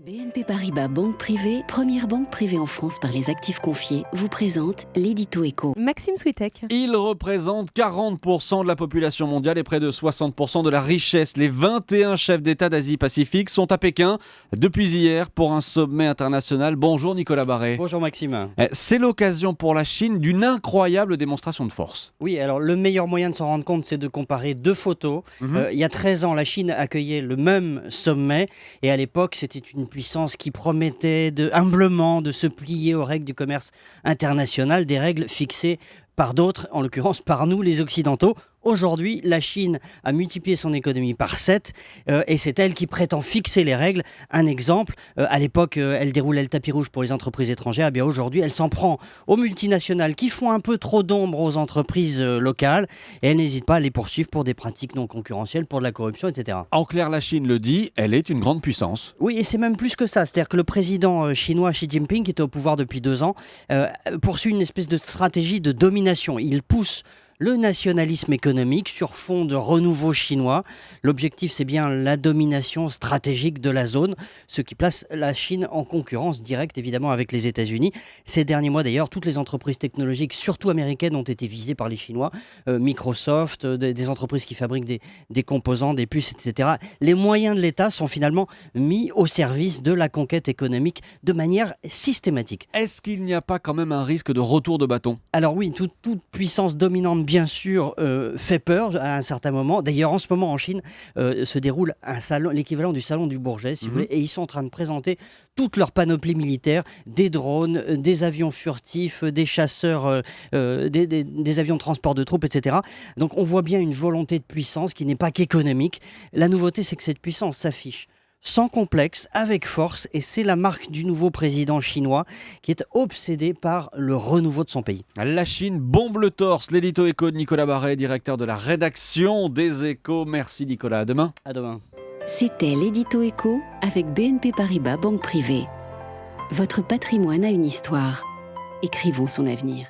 BNP Paribas Banque Privée, première banque privée en France par les actifs confiés, vous présente l'édito éco. Maxime Switek. Il représente 40% de la population mondiale et près de 60% de la richesse. Les 21 chefs d'État d'Asie-Pacifique sont à Pékin depuis hier pour un sommet international. Bonjour Nicolas Barré. Bonjour Maxime. C'est l'occasion pour la Chine d'une incroyable démonstration de force. Oui, alors le meilleur moyen de s'en rendre compte, c'est de comparer deux photos. Il y a 13 ans, la Chine accueillait le même sommet et à l'époque, c'était une puissance qui promettait humblement de se plier aux règles du commerce international, des règles fixées par d'autres, en l'occurrence par nous les Occidentaux. Aujourd'hui, la Chine a multiplié son économie par 7 et c'est elle qui prétend fixer les règles. Un exemple, à l'époque, elle déroulait le tapis rouge pour les entreprises étrangères. Eh bien aujourd'hui, elle s'en prend aux multinationales qui font un peu trop d'ombre aux entreprises locales et elle n'hésite pas à les poursuivre pour des pratiques non concurrentielles, pour de la corruption, etc. En clair, la Chine le dit, elle est une grande puissance. Oui, et c'est même plus que ça. C'est-à-dire que le président chinois Xi Jinping, qui était au pouvoir depuis 2 ans, poursuit une espèce de stratégie de domination. Il pousse le nationalisme économique sur fond de renouveau chinois. L'objectif, c'est bien la domination stratégique de la zone, ce qui place la Chine en concurrence directe, évidemment, avec les États-Unis. Ces derniers mois, d'ailleurs, toutes les entreprises technologiques, surtout américaines, ont été visées par les Chinois. Microsoft, des entreprises qui fabriquent des composants, des puces, etc. Les moyens de l'État sont finalement mis au service de la conquête économique de manière systématique. Est-ce qu'il n'y a pas quand même un risque de retour de bâton ? Alors oui, toute puissance dominante, bien sûr, fait peur à un certain moment. D'ailleurs, en ce moment, en Chine, se déroule un salon, l'équivalent du salon du Bourget, si vous voulez, et ils sont en train de présenter toute leur panoplie militaire, des drones, des avions furtifs, des chasseurs, des avions de transport de troupes, etc. Donc on voit bien une volonté de puissance qui n'est pas qu'économique. La nouveauté, c'est que cette puissance s'affiche sans complexe, avec force, et c'est la marque du nouveau président chinois qui est obsédé par le renouveau de son pays. La Chine bombe le torse. L'édito éco de Nicolas Barré, directeur de la rédaction des Échos. Merci Nicolas, à demain. À demain. C'était l'édito éco avec BNP Paribas Banque Privée. Votre patrimoine a une histoire. Écrivons son avenir.